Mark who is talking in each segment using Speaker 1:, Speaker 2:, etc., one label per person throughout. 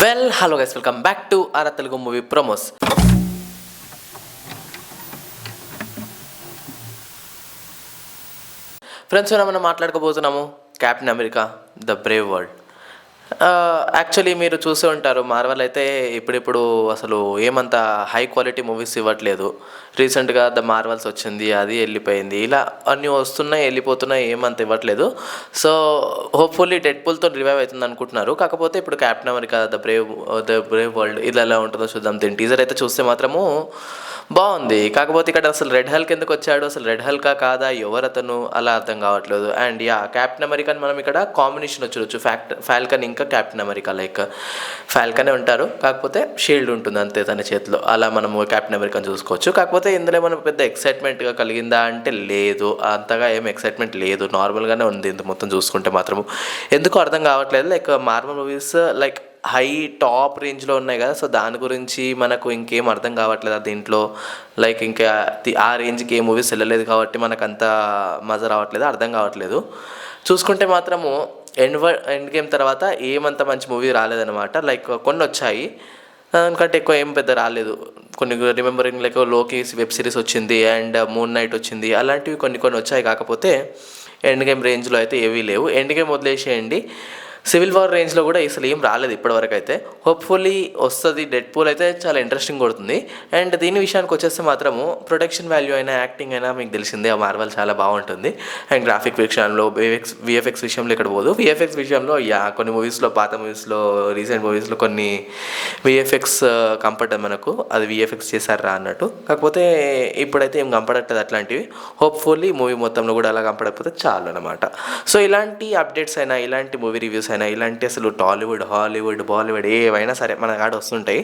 Speaker 1: Hello guys, welcome back to our Telugu movie promos. Friends, మనం మాట్లాడుకోబోతున్నాము Captain America the brave world. Actually మీరు చూసే ఉంటారు, మార్వెల్ అయితే ఇప్పుడిప్పుడు అసలు ఏమంత హై క్వాలిటీ మూవీస్ ఇవ్వట్లేదు. రీసెంట్గా ద మార్వెల్స్ వచ్చింది, అది వెళ్ళిపోయింది, ఇలా అన్నీ వస్తున్నాయి వెళ్ళిపోతున్నాయి, ఏమంత ఇవ్వట్లేదు. సో హోప్ఫుల్లీ డెడ్పూల్తో రివైవ్ అవుతుంది అనుకుంటున్నారు. కాకపోతే ఇప్పుడు captain America the brave world ఇలా ఎలా ఉంటుందో చూద్దాం. దీని టీజర్ అయితే చూస్తే మాత్రము బాగుంది. కాకపోతే ఇక్కడ అసలు రెడ్ హల్క్ ఎందుకు వచ్చాడు, అసలు రెడ్ హల్కా కాదా, ఎవరతను, అలా అర్థం కావట్లేదు. అండ్ క్యాప్టెన్ అమెరికాని మనం ఇక్కడ కాంబినేషన్ వచ్చి ఫాల్కన్ ఇంకా క్యాప్టెన్ అమెరికా, లైక్ ఫాల్కనే ఉంటారు, కాకపోతే షీల్డ్ ఉంటుంది అంతే తన చేతిలో. అలా మనము క్యాప్టెన్ అమెరికాని చూసుకోవచ్చు. కాకపోతే ఇందులో మనం పెద్ద ఎక్సైట్మెంట్గా కలిగిందా అంటే లేదు, అంతగా ఏం ఎక్సైట్మెంట్ లేదు, నార్మల్గానే ఉంది ఇంత మొత్తం చూసుకుంటే మాత్రము. ఎందుకు అర్థం కావట్లేదు, like Marvel movies like high top రేంజ్లో ఉన్నాయి కదా, సో దాని గురించి మనకు ఇంకేం అర్థం కావట్లేదు దీంట్లో. లైక్ ఇంకా ఆ రేంజ్కి ఏ మూవీస్ వెళ్ళలేదు కాబట్టి మనకు అంత మజా రావట్లేదు, అర్థం కావట్లేదు. చూసుకుంటే మాత్రము ఎండ్ గేమ్ తర్వాత ఏమంత మంచి మూవీ రాలేదనమాట. లైక్ కొన్ని వచ్చాయి, దానికంటే ఎక్కువ ఏం పెద్ద రాలేదు. కొన్ని రిమెంబరింగ్ లైక్ లోకి వెబ్ సిరీస్ వచ్చింది అండ్ మూన్ నైట్ వచ్చింది, అలాంటివి కొన్ని వచ్చాయి. కాకపోతే ఎండ్ గేమ్ రేంజ్లో అయితే ఏవీ లేవు. ఎండ్ గేమ్ వదిలేసేయండి, సివిల్ వార్ రేంజ్లో కూడా అసలు ఏం రాలేదు ఇప్పటివరకు అయితే. హోప్ఫుల్లీ వస్తుంది. డెడ్పూల్ అయితే చాలా ఇంట్రెస్టింగ్ కొడుతుంది. అండ్ దీని విషయానికి వచ్చేస్తే మాత్రము ప్రొడక్షన్ వాల్యూ అయినా యాక్టింగ్ అయినా మీకు తెలిసిందే, ఆ మార్వెల్ చాలా బాగుంటుంది. అండ్ గ్రాఫిక్ విషయంలో విఎఫ్ఎక్స్ విషయంలో ఇక్కడ పోదు. విఎఫ్ఎక్స్ విషయంలో కొన్ని మూవీస్లో, పాత మూవీస్లో, రీసెంట్ మూవీస్లో కొన్ని విఎఫ్ఎక్స్ కంపర్ట్ మనకు, అది విఎఫ్ఎక్స్ చేశారా అన్నట్టు. కాకపోతే ఇప్పుడైతే ఏం కంపడట్లేదు అట్లాంటివి. హోప్ఫుల్లీ మూవీ మొత్తంలో కూడా అలా కంపడకపోతే చాలు అనమాట. సో ఇలాంటి అప్డేట్స్ అయినా, ఇలాంటి మూవీ రివ్యూస్ అయినా, ఇలాంటి అసలు టాలీవుడ్, హాలీవుడ్, బాలీవుడ్ ఏవైనా సరే మన కాడ వస్తుంటాయి.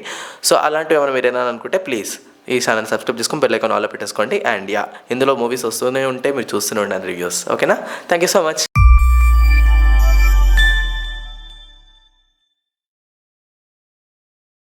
Speaker 1: సో అలాంటివి ఏమైనా మీరు ఏమైనా అనుకుంటే ప్లీజ్ ఈ ఛానల్ సబ్స్క్రైబ్ చేసుకొని బెల్ ఐకాన్ ఆల్లో పెట్టేసుకోండి. అండ్ ఇందులో మూవీస్ వస్తూనే ఉంటే మీరు చూస్తూనే ఉండండి రివ్యూస్. ఓకేనా? Thank you so much.